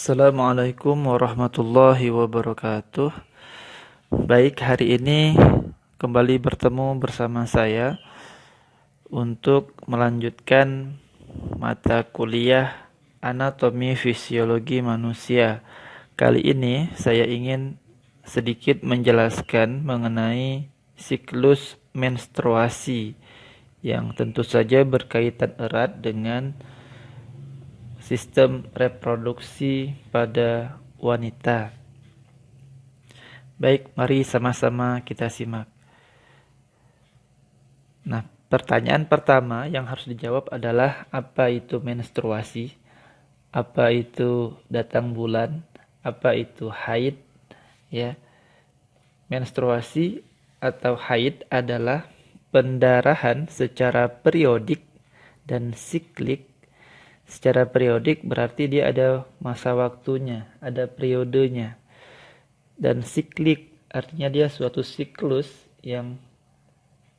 Assalamualaikum warahmatullahi wabarakatuh. Baik, hari ini kembali bertemu bersama saya untuk melanjutkan mata kuliah Anatomi Fisiologi Manusia. Kali ini saya ingin sedikit menjelaskan mengenai siklus menstruasi yang tentu saja berkaitan erat dengan sistem reproduksi pada wanita. Baik, mari sama-sama kita simak. Nah, pertanyaan pertama yang harus dijawab adalah apa itu menstruasi? Apa itu datang bulan? Apa itu haid? Ya. Menstruasi atau haid adalah pendarahan secara periodik dan siklik. Secara periodik berarti dia ada masa waktunya, ada periodenya. Dan siklik artinya dia suatu siklus yang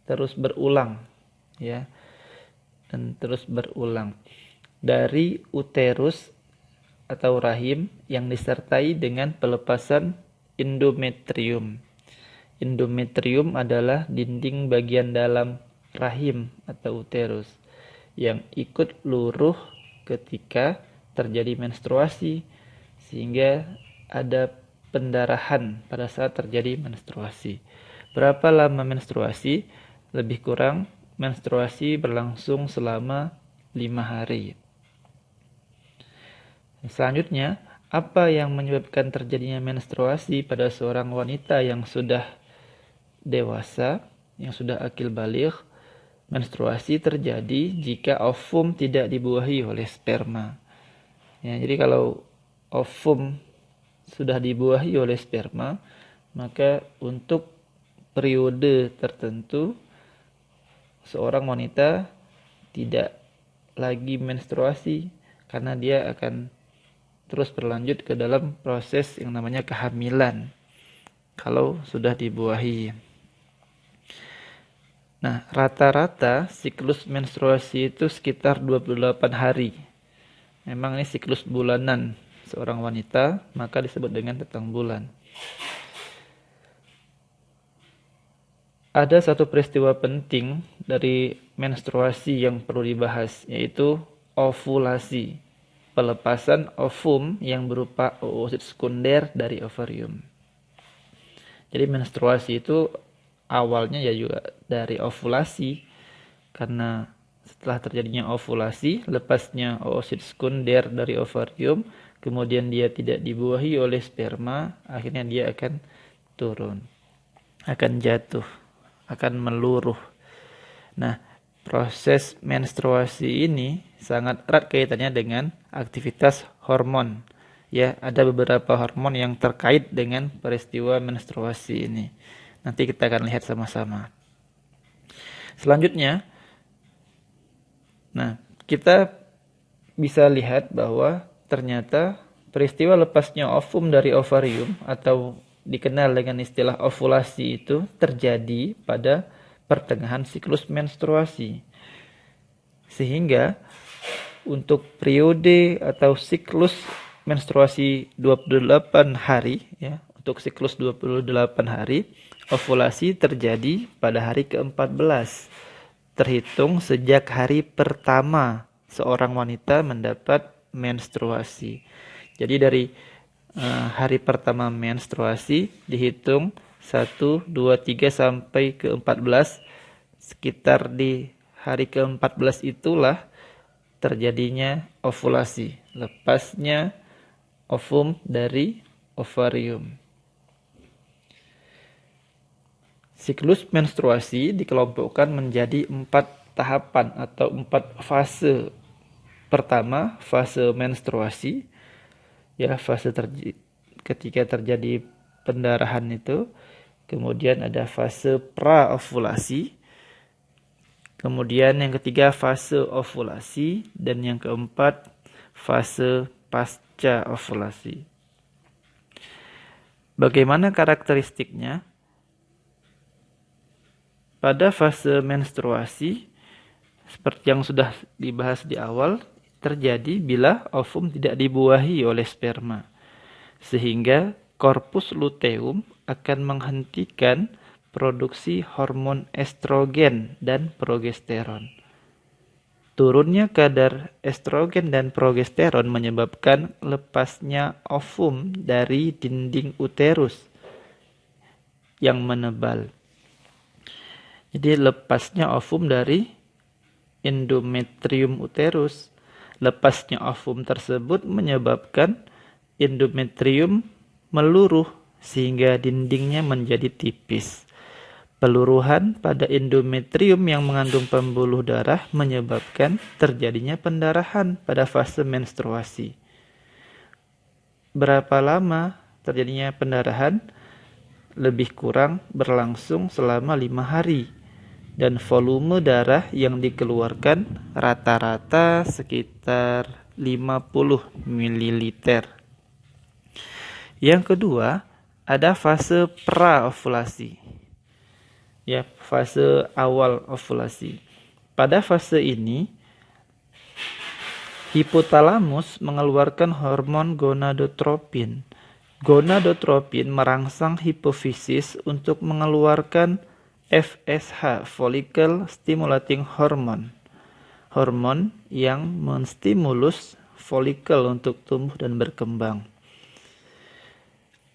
terus berulang, ya. Dan terus berulang dari uterus atau rahim yang disertai dengan pelepasan endometrium. Endometrium adalah dinding bagian dalam rahim atau uterus yang ikut luruh ketika terjadi menstruasi, sehingga ada pendarahan pada saat terjadi menstruasi. Berapa lama menstruasi? Lebih kurang menstruasi berlangsung selama 5 hari. Selanjutnya, apa yang menyebabkan terjadinya menstruasi pada seorang wanita yang sudah dewasa, yang sudah akil baligh? Menstruasi terjadi jika ovum tidak dibuahi oleh sperma. Ya, jadi kalau ovum sudah dibuahi oleh sperma, maka untuk periode tertentu seorang wanita tidak lagi menstruasi karena dia akan terus berlanjut ke dalam proses yang namanya kehamilan kalau sudah dibuahi. Nah, rata-rata siklus menstruasi itu sekitar 28 hari. Memang ini siklus bulanan seorang wanita, maka disebut dengan datang bulan. Ada satu peristiwa penting dari menstruasi yang perlu dibahas, yaitu ovulasi. Pelepasan ovum yang berupa oosit sekunder dari ovarium. Jadi menstruasi itu awalnya ya juga dari ovulasi, karena setelah terjadinya ovulasi, lepasnya oosit sekunder dari ovarium, kemudian dia tidak dibuahi oleh sperma, akhirnya dia akan turun, akan jatuh, akan meluruh. Nah, proses menstruasi ini sangat erat kaitannya dengan aktivitas hormon. Ya, ada beberapa hormon yang terkait dengan peristiwa menstruasi ini. Nanti kita akan lihat sama-sama. Selanjutnya, kita bisa lihat bahwa ternyata peristiwa lepasnya ovum dari ovarium atau dikenal dengan istilah ovulasi itu terjadi pada pertengahan siklus menstruasi. Sehingga untuk periode atau siklus menstruasi 28 hari, ya, untuk siklus 28 hari, ovulasi terjadi pada hari ke-14, terhitung sejak hari pertama seorang wanita mendapat menstruasi. Jadi dari hari pertama menstruasi dihitung 1, 2, 3 sampai ke-14. Sekitar di hari ke-14 itulah terjadinya ovulasi, lepasnya ovum dari ovarium. Siklus menstruasi dikelompokkan menjadi 4 tahapan atau 4 fase. Pertama, fase menstruasi, ya, fase ketika terjadi pendarahan itu. Kemudian ada fase praovulasi. Kemudian yang ketiga fase ovulasi, dan yang keempat fase pasca ovulasi. Bagaimana karakteristiknya? Pada fase menstruasi, seperti yang sudah dibahas di awal, terjadi bila ovum tidak dibuahi oleh sperma, sehingga korpus luteum akan menghentikan produksi hormon estrogen dan progesteron. Turunnya kadar estrogen dan progesteron menyebabkan lepasnya ovum dari dinding uterus yang menebal. Jadi lepasnya ovum dari endometrium uterus. Lepasnya ovum tersebut menyebabkan endometrium meluruh sehingga dindingnya menjadi tipis. Peluruhan pada endometrium yang mengandung pembuluh darah menyebabkan terjadinya pendarahan pada fase menstruasi. Berapa lama terjadinya pendarahan? Lebih kurang berlangsung selama 5 hari. Dan volume darah yang dikeluarkan rata-rata sekitar 50 ml. Yang kedua, ada fase praovulasi. Ya, fase awal ovulasi. Pada fase ini, hipotalamus mengeluarkan hormon gonadotropin. Gonadotropin merangsang hipofisis untuk mengeluarkan FSH, follicle stimulating hormone. Hormon yang menstimulus folikel untuk tumbuh dan berkembang.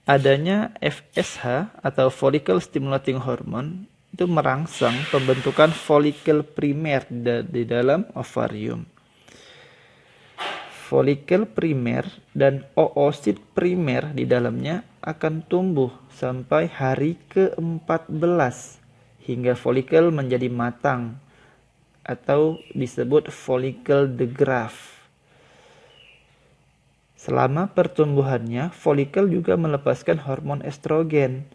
Adanya FSH atau follicle stimulating hormone itu merangsang pembentukan folikel primer di dalam ovarium. Folikel primer dan oosit primer di dalamnya akan tumbuh sampai hari ke-14 hingga folikel menjadi matang atau disebut folikel de Graaff. Selama pertumbuhannya, folikel juga melepaskan hormon estrogen.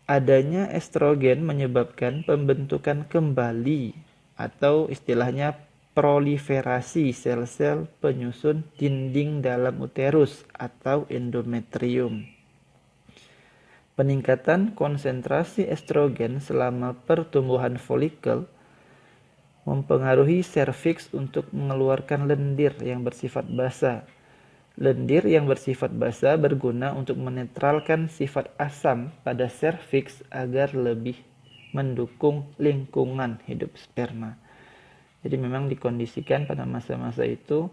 Adanya estrogen menyebabkan pembentukan kembali atau istilahnya proliferasi sel-sel penyusun dinding dalam uterus atau endometrium. Peningkatan konsentrasi estrogen selama pertumbuhan folikel mempengaruhi serviks untuk mengeluarkan lendir yang bersifat basa. Lendir yang bersifat basa berguna untuk menetralkan sifat asam pada serviks agar lebih mendukung lingkungan hidup sperma. Jadi memang dikondisikan pada masa-masa itu,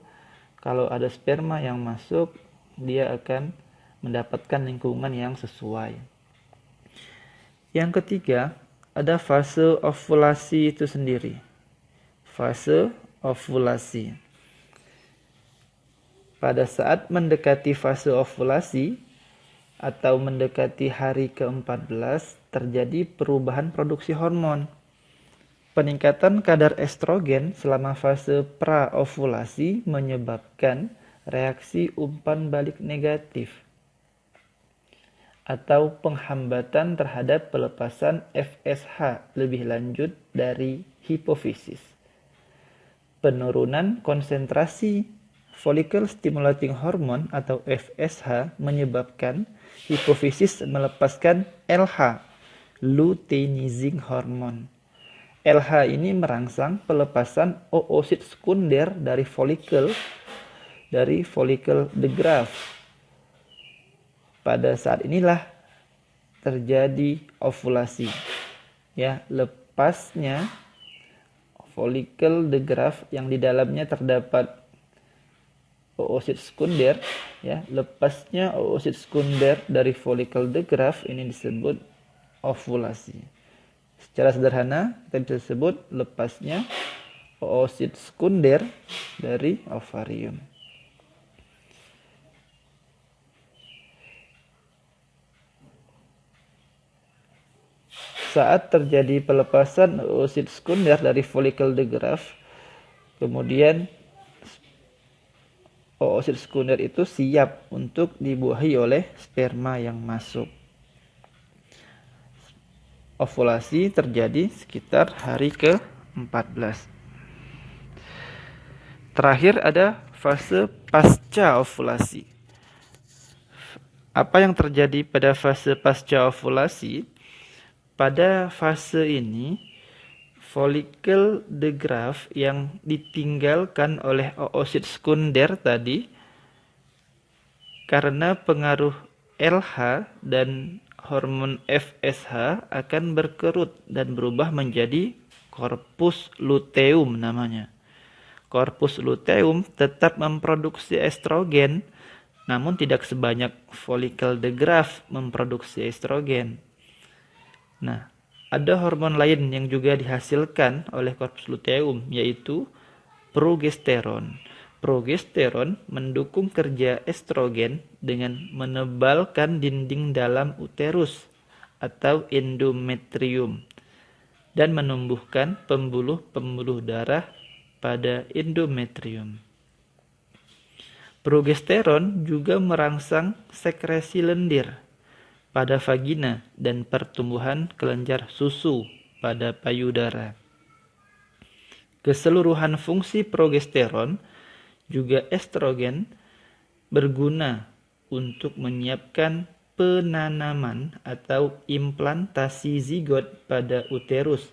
kalau ada sperma yang masuk, dia akan mendapatkan lingkungan yang sesuai. Yang ketiga, ada fase ovulasi itu sendiri. Fase ovulasi. Pada saat mendekati fase ovulasi atau mendekati hari ke-14, terjadi perubahan produksi hormon. Peningkatan kadar estrogen selama fase praovulasi menyebabkan reaksi umpan balik negatif atau penghambatan terhadap pelepasan FSH lebih lanjut dari hipofisis. Penurunan konsentrasi follicle stimulating hormone atau FSH menyebabkan hipofisis melepaskan LH, luteinizing hormone. LH ini merangsang pelepasan oosit sekunder dari folikel de Graaff. Pada saat inilah terjadi ovulasi. Ya, lepasnya folikel de Graaff yang di dalamnya terdapat oosit sekunder, ya, lepasnya oosit sekunder dari folikel de Graaff ini disebut ovulasi. Secara sederhana kita bisa sebut lepasnya oosit sekunder dari ovarium. Saat terjadi pelepasan oosit sekunder dari folikel de Graaff, kemudian oosit sekunder itu siap untuk dibuahi oleh sperma yang masuk. Ovulasi terjadi sekitar hari ke-14. Terakhir ada fase pasca ovulasi. Apa yang terjadi pada fase pasca ovulasi? Pada fase ini, follicle degrowth yang ditinggalkan oleh oosit sekunder tadi karena pengaruh LH dan hormon FSH akan berkerut dan berubah menjadi corpus luteum namanya. Corpus luteum tetap memproduksi estrogen, namun tidak sebanyak follicle degrowth memproduksi estrogen. Nah, ada hormon lain yang juga dihasilkan oleh corpus luteum, yaitu progesteron. Progesteron mendukung kerja estrogen dengan menebalkan dinding dalam uterus atau endometrium dan menumbuhkan pembuluh-pembuluh darah pada endometrium. Progesteron juga merangsang sekresi lendir pada vagina dan pertumbuhan kelenjar susu pada payudara. Keseluruhan fungsi progesteron juga estrogen berguna untuk menyiapkan penanaman atau implantasi zigot pada uterus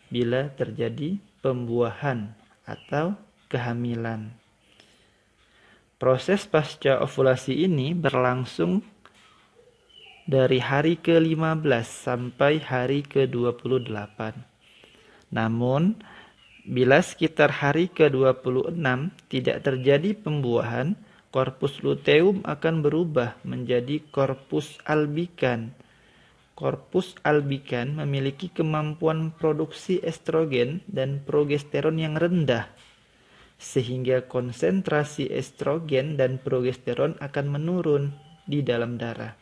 bila terjadi pembuahan atau kehamilan. Proses pasca ovulasi ini berlangsung dari hari ke-15 sampai hari ke-28. Namun, bila sekitar hari ke-26 tidak terjadi pembuahan, korpus luteum akan berubah menjadi korpus albikan. Korpus albikan memiliki kemampuan produksi estrogen dan progesteron yang rendah, sehingga konsentrasi estrogen dan progesteron akan menurun di dalam darah.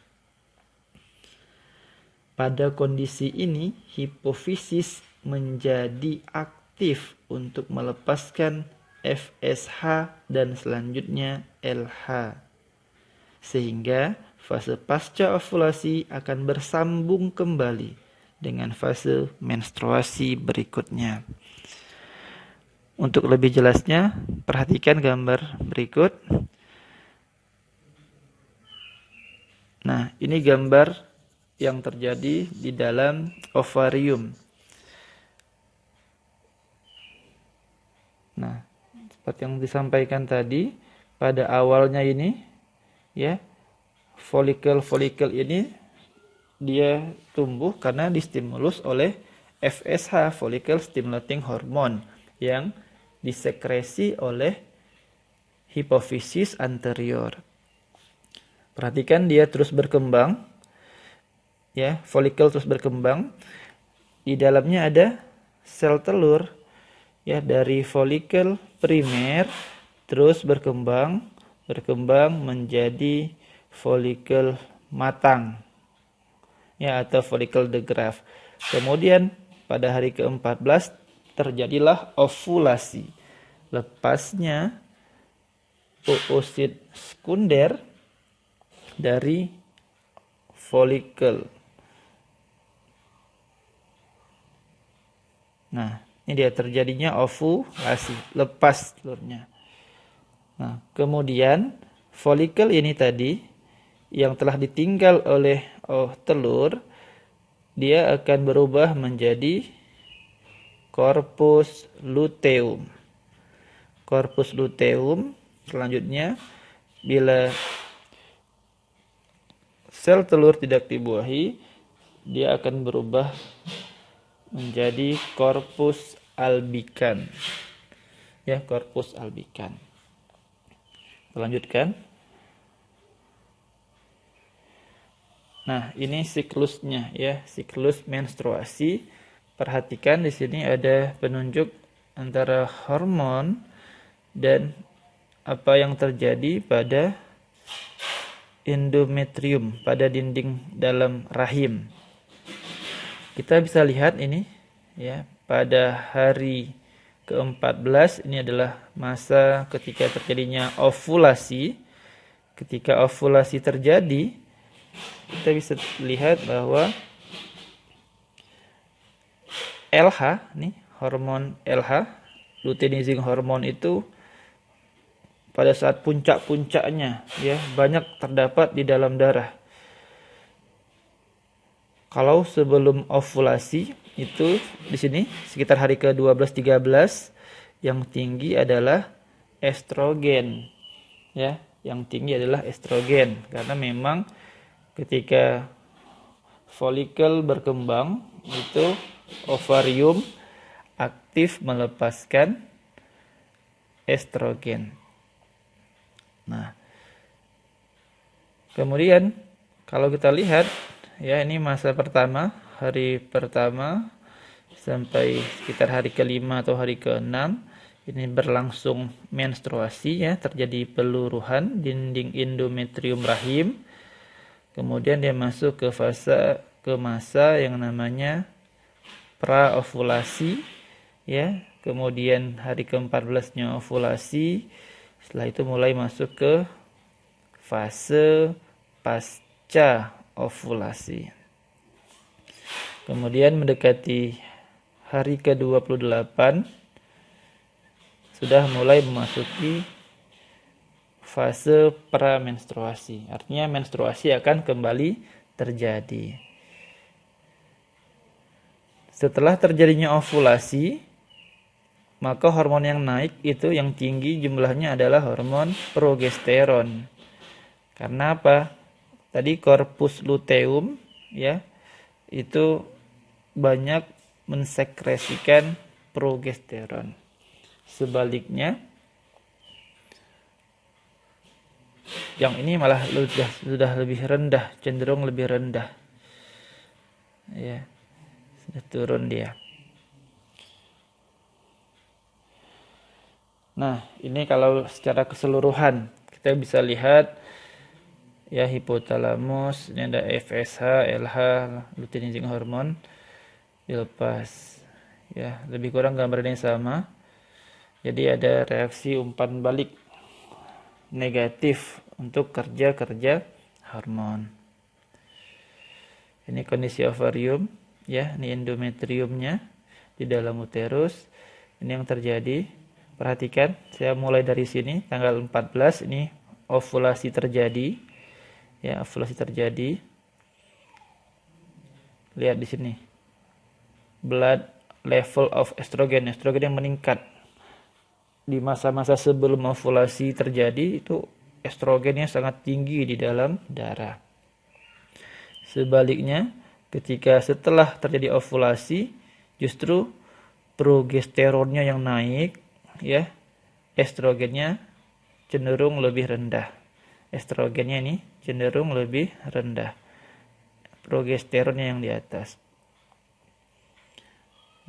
Pada kondisi ini, hipofisis menjadi aktif untuk melepaskan FSH dan selanjutnya LH. Sehingga fase pasca ovulasi akan bersambung kembali dengan fase menstruasi berikutnya. Untuk lebih jelasnya, perhatikan gambar berikut. Nah, ini gambar yang terjadi di dalam ovarium. Nah, seperti yang disampaikan tadi, pada awalnya ini, ya, folikel-folikel ini dia tumbuh karena distimulus oleh FSH, follicle stimulating hormone, yang disekresi oleh hipofisis anterior. Perhatikan dia terus berkembang, ya, folikel terus berkembang. Di dalamnya ada sel telur, ya, dari folikel primer terus berkembang menjadi folikel matang, ya, atau folicle degrowth. Kemudian pada hari ke-14 terjadilah ovulasi. Lepasnya oosit sekunder dari folikel. Nah, ini dia terjadinya ovulasi, lepas telurnya. Nah, kemudian folikel ini tadi yang telah ditinggal oleh telur, dia akan berubah menjadi corpus luteum. Corpus luteum selanjutnya, bila sel telur tidak dibuahi, dia akan berubah menjadi corpus albikan. Ya, corpus albikan. Lanjutkan. Nah, ini siklusnya, ya, siklus menstruasi. Perhatikan di sini ada penunjuk antara hormon dan apa yang terjadi pada endometrium, pada dinding dalam rahim. Kita bisa lihat ini, ya, pada hari ke-14 ini adalah masa ketika terjadinya ovulasi. Ketika ovulasi terjadi, kita bisa lihat bahwa LH, nih, hormon LH, luteinizing hormon itu pada saat puncak-puncaknya, ya, banyak terdapat di dalam darah. Kalau sebelum ovulasi itu di sini sekitar hari ke-12-13 yang tinggi adalah estrogen, ya. Yang tinggi adalah estrogen karena memang ketika folikel berkembang itu ovarium aktif melepaskan estrogen. Nah, kemudian kalau kita lihat ya, ini masa pertama, hari pertama sampai sekitar hari ke-5 atau hari ke-6 ini berlangsung menstruasi ya, terjadi peluruhan dinding endometrium rahim. Kemudian dia masuk ke masa yang namanya praovulasi ya. Kemudian hari ke-14-nya ovulasi. Setelah itu mulai masuk ke fase pasca ovulasi. Kemudian mendekati hari ke-28 sudah mulai memasuki fase pramenstruasi. Artinya menstruasi akan kembali terjadi. Setelah terjadinya ovulasi, maka hormon yang naik itu yang tinggi jumlahnya adalah hormon progesteron. Karena apa? Tadi corpus luteum ya, itu banyak mensekresikan progesteron. Sebaliknya, yang ini malah sudah lebih rendah, cenderung lebih rendah. Ya, sudah turun dia. Nah, ini kalau secara keseluruhan kita bisa lihat ya, hipotalamus, ini ada FSH, LH, luteinizing hormon dilepas. Ya, lebih kurang gambarnya sama. Jadi ada reaksi umpan balik negatif untuk kerja-kerja hormon. Ini kondisi ovarium ya, ini endometriumnya di dalam uterus. Ini yang terjadi. Perhatikan, saya mulai dari sini tanggal 14 ini ovulasi terjadi. Ya, ovulasi terjadi. Lihat di sini. Blood level of estrogen, estrogen yang meningkat. Di masa-masa sebelum ovulasi terjadi itu estrogennya sangat tinggi di dalam darah. Sebaliknya, ketika setelah terjadi ovulasi, justru progesteronnya yang naik, ya, estrogennya cenderung lebih rendah. Estrogennya ini cenderung lebih rendah, progesteronnya yang di atas.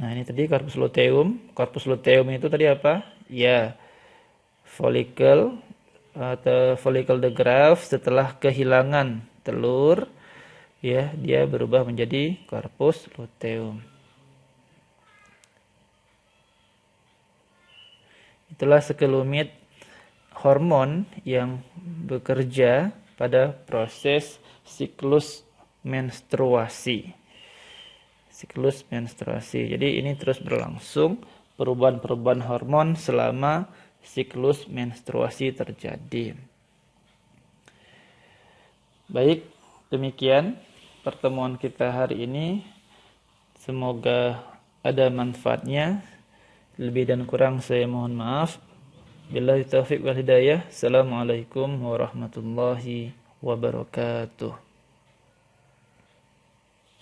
Nah, ini tadi corpus luteum. Corpus luteum itu tadi apa? Ya, follicle atau follicle the graft setelah kehilangan telur, ya, dia berubah menjadi corpus luteum. Itulah sekelumit hormon yang bekerja pada proses siklus menstruasi. Siklus menstruasi. Jadi ini terus berlangsung perubahan-perubahan hormon selama siklus menstruasi terjadi. Baik, demikian pertemuan kita hari ini. Semoga ada manfaatnya. Lebih dan kurang saya mohon maaf. Billahi taufiq wal hidayah. Assalamualaikum warahmatullahi wabarakatuh.